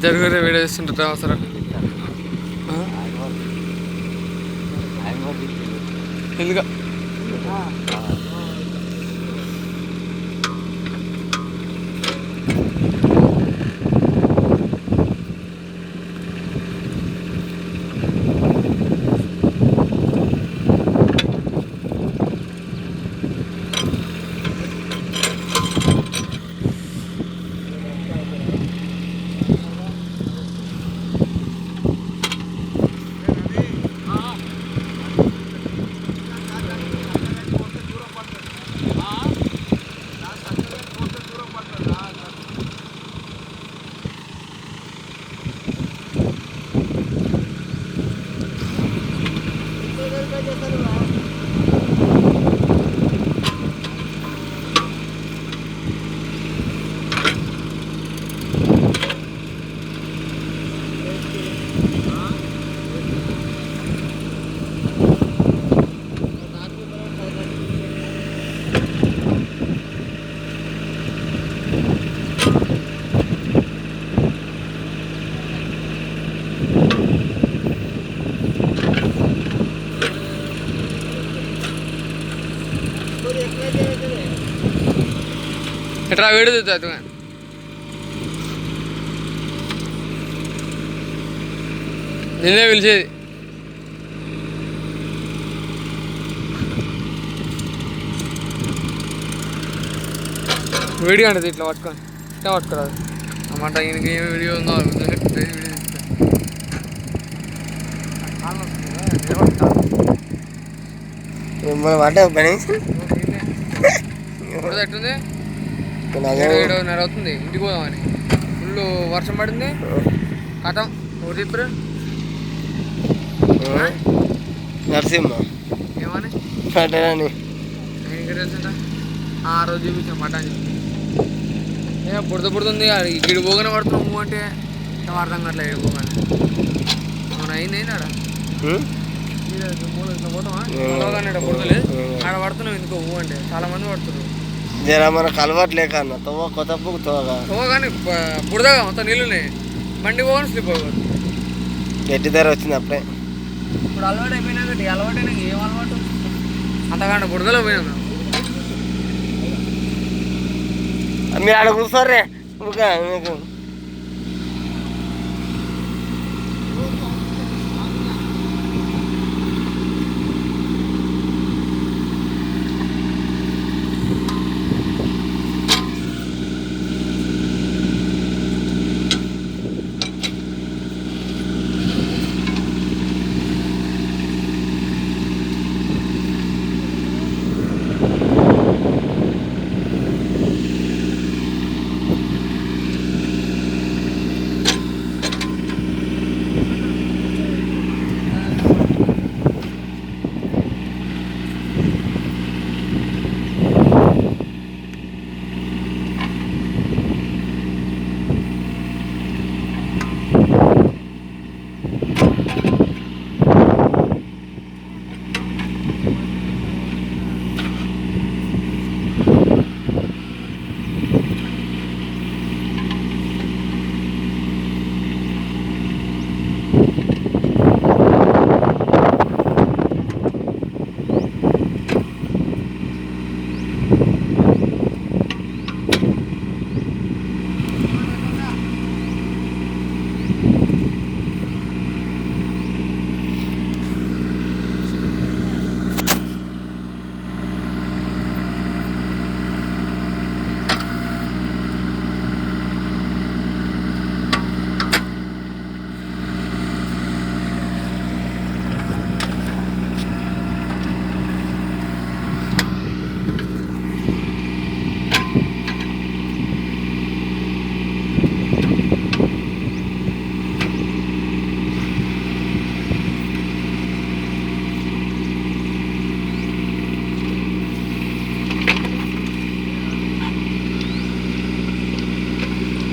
జరుగురే video చేస్తుంటారు అవసరం ఎందుకు ఎట్లా వీడియో చూద్దాం నిన్నే పిలిచేది వీడియో అంటే ఇట్లా పట్టుకొని ఇట్లా పట్టుకోరాదు అన్నమాట ఈయనకి ఏం వీడియో ఉందో ఇప్పుడు ఎట్టుంది 7:30 అవుతుంది ఇంటికి పోదామని ఫుల్ వర్షం పడింది కథం ఊరు చెప్పారు నరసింహ ఏమని పట్టని నేను తెలుసా ఆ రోజు చూపించాం పట్టాని ఏ బుడుతుంది గిడి పోగానే పడుతున్నావు అంటే అర్థం కావట్లేదు గిడి పోగానే అవును అయింది ఆడ ఇట్లా పోతామా బుడతలేదు ఆడ పడుతున్నావు ఎందుకో అంటే చాలా మంది పడుతున్నారు జరా మనకు అలవాటు లేక అన్న కొత్త కానీ బుడదగా మొత్తం నీళ్ళున్నాయి బండి పోగానే స్లిప్ అవ్వదు గట్టి ధర వచ్చింది అప్పుడే ఇప్పుడు అలవాటు అయిపోయినా కట్టి అలవాటు అయినా ఏం అలవాటు అంతకంటే బుడదలో పోయినా మీరు ఆడ కూర్చోర్రే మీకు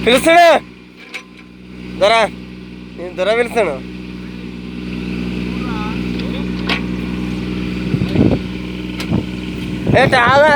పిలుస్తాడు దొర నేను దొర పిలుస్తాను ఏ ఆగా